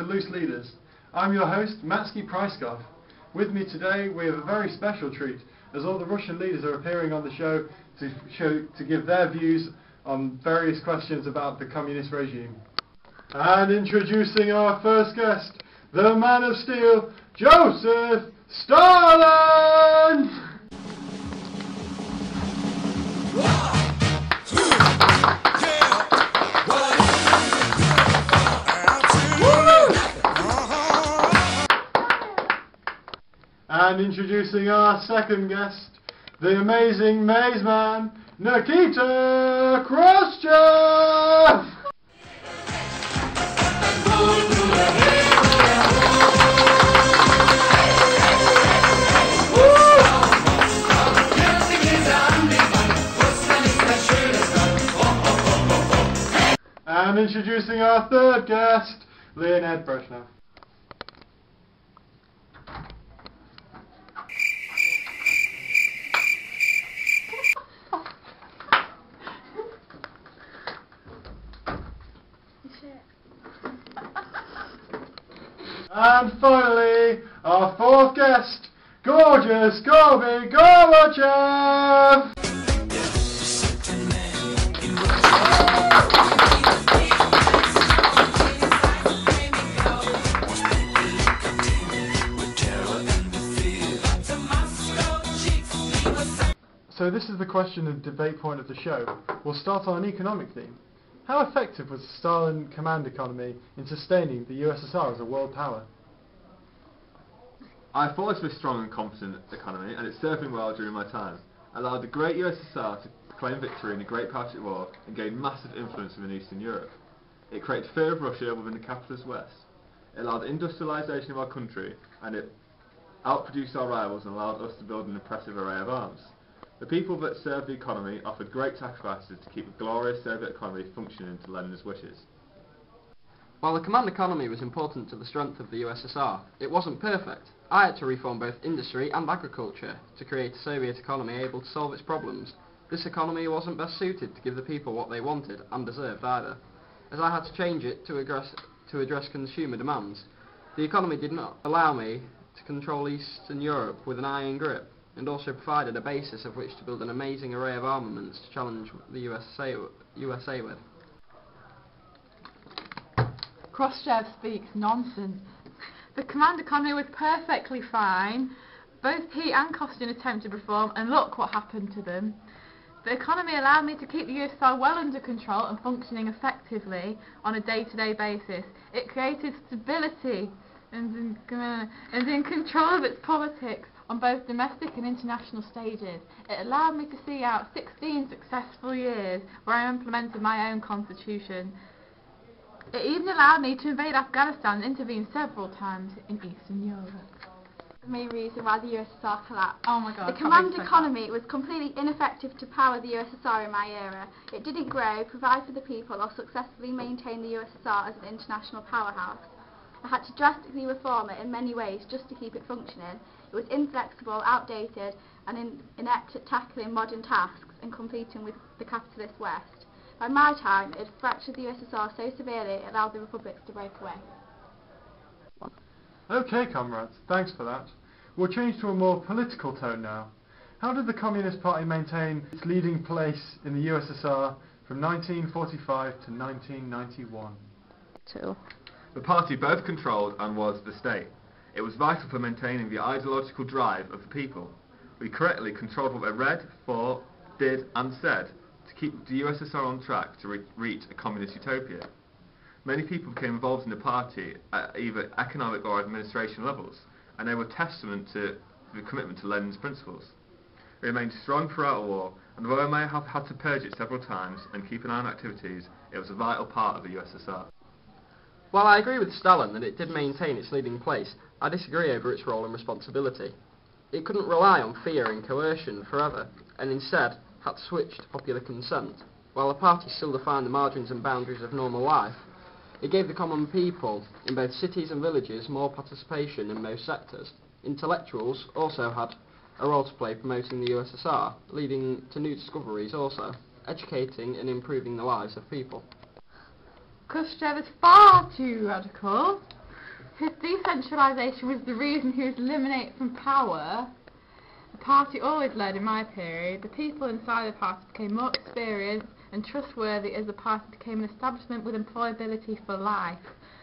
Loose Leaders. I'm your host, Matsky Pryskov. With me today we have a very special treat, as all the Russian leaders are appearing on the show to give their views on various questions about the communist regime. And introducing our first guest, the Man of Steel, Joseph Stalin! And introducing our second guest, the amazing maze man, Nikita Khrushchev! And introducing our third guest, Leonid Brezhnev. And finally, our fourth guest, gorgeous Gorby Gorbachev! So this is the question and debate point of the show. We'll start on an economic theme. How effective was the Stalin command economy in sustaining the USSR as a world power? I thought it was a strong and competent economy, and it served me well during my time. It allowed the great USSR to claim victory in the Great Patriot War and gain massive influence within Eastern Europe. It created fear of Russia within the capitalist West. It allowed industrialisation of our country, and it outproduced our rivals and allowed us to build an impressive array of arms. The people that served the economy offered great sacrifices to keep the glorious Soviet economy functioning to Lenin's wishes. While the command economy was important to the strength of the USSR, it wasn't perfect. I had to reform both industry and agriculture to create a Soviet economy able to solve its problems. This economy wasn't best suited to give the people what they wanted and deserved either, as I had to change it to address consumer demands. The economy did not allow me to control Eastern Europe with an iron grip, and also provided a basis of which to build an amazing array of armaments to challenge the USA with. Khrushchev speaks nonsense. The command economy was perfectly fine. Both he and Kostin attempted reform, and look what happened to them. The economy allowed me to keep the USSR well under control and functioning effectively on a day-to-day basis. It created stability and in control of its politics on both domestic and international stages. It allowed me to see out 16 successful years where I implemented my own constitution. It even allowed me to invade Afghanistan and intervene several times in Eastern Europe. The main reason why the USSR collapsed. Oh my God. The command economy was completely ineffective to power the USSR in my era. It didn't grow, provide for the people, or successfully maintain the USSR as an international powerhouse. I had to drastically reform it in many ways just to keep it functioning. It was inflexible, outdated, and inept at tackling modern tasks and competing with the capitalist West. By my time, it had fractured the USSR so severely it allowed the republics to break away. Okay, comrades, thanks for that. We'll change to a more political tone now. How did the Communist Party maintain its leading place in the USSR from 1945 to 1991? The party both controlled and was the state. It was vital for maintaining the ideological drive of the people. We correctly controlled what they read, thought, did and said to keep the USSR on track to reach a communist utopia. Many people became involved in the party at either economic or administration levels, and they were testament to the commitment to Lenin's principles. It remained strong throughout the war, and although I may have had to purge it several times and keep an eye on activities, it was a vital part of the USSR. While I agree with Stalin that it did maintain its leading place, I disagree over its role and responsibility. It couldn't rely on fear and coercion forever, and instead had to switch to popular consent. While the party still defined the margins and boundaries of normal life, it gave the common people in both cities and villages more participation in most sectors. Intellectuals also had a role to play promoting the USSR, leading to new discoveries also, educating and improving the lives of people. Khrushchev is far too radical. His decentralisation was the reason he was eliminated from power. The party always led in my period. The people inside the party became more experienced and trustworthy as the party became an establishment with employability for life.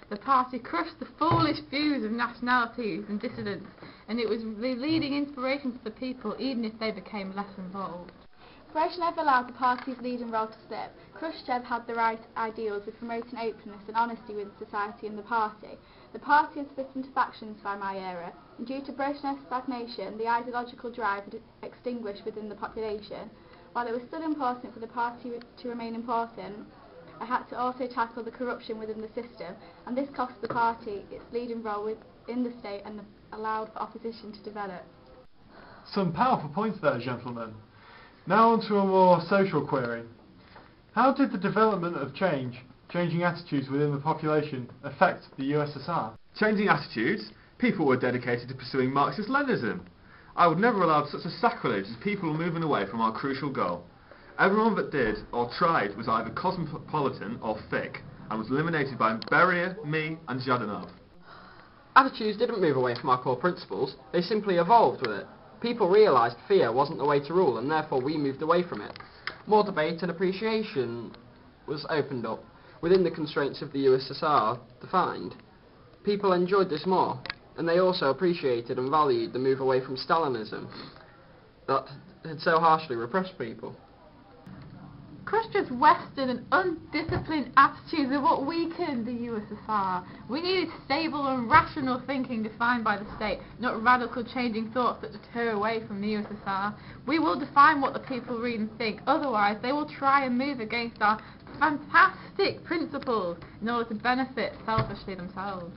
The party crushed the foolish views of nationalities and dissidents, and it was the leading inspiration for the people, even if they became less involved. Brezhnev allowed the party's leading role to slip. Khrushchev had the right ideals with promoting openness and honesty with society and the party. The party had split into factions by my era, and due to Brezhnev's stagnation, the ideological drive had extinguished within the population. While it was still important for the party to remain important, I had to also tackle the corruption within the system, and this cost the party its leading role within the state and allowed for opposition to develop. Some powerful points there, gentlemen. Now on to a more social query. How did the development of changing attitudes within the population, affect the USSR? Changing attitudes? People were dedicated to pursuing Marxist-Leninism. I would never allow such a sacrilege as people were moving away from our crucial goal. Everyone that did, or tried, was either cosmopolitan or thick, and was eliminated by Beria, me and Zhadanov. Attitudes didn't move away from our core principles, they simply evolved with it. People realised fear wasn't the way to rule, and therefore we moved away from it. More debate and appreciation was opened up, within the constraints of the USSR defined. People enjoyed this more, and they also appreciated and valued the move away from Stalinism that had so harshly repressed people. Khrushchev's Western and undisciplined attitudes are what weakened the USSR. We needed stable and rational thinking defined by the state, not radical changing thoughts that deter away from the USSR. We will define what the people read and think, otherwise they will try and move against our fantastic principles in order to benefit selfishly themselves.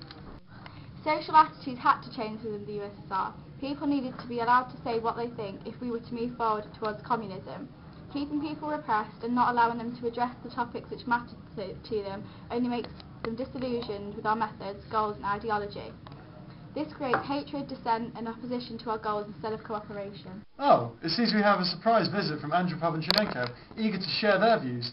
Social attitudes had to change within the USSR. People needed to be allowed to say what they think if we were to move forward towards communism. Keeping people repressed and not allowing them to address the topics which mattered to them only makes them disillusioned with our methods, goals and ideology. This creates hatred, dissent and opposition to our goals instead of cooperation. Oh, it seems we have a surprise visit from Andropov and Chernenko, eager to share their views.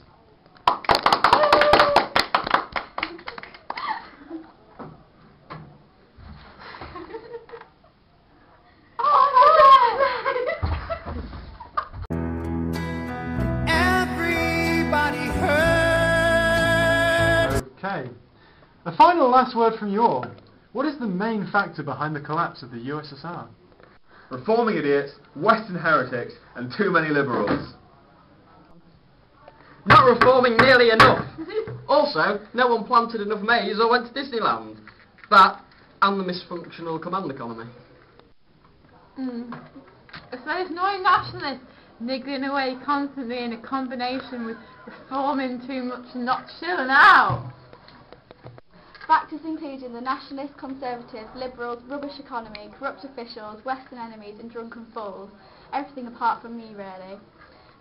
Okay. A final last word from you all. What is the main factor behind the collapse of the USSR? Reforming idiots, Western heretics, and too many liberals. Not reforming nearly enough. Also, no one planted enough maize or went to Disneyland. That, and the misfunctional command economy. So there's no nationalists niggling away constantly in a combination with reforming too much and not chilling out. Factors including the nationalists, conservatives, liberals, rubbish economy, corrupt officials, Western enemies and drunken fools. Everything apart from me really.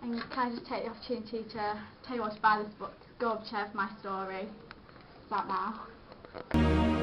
And can I just take the opportunity to tell you what to buy this book, Gorbachev, My Story. It's out now.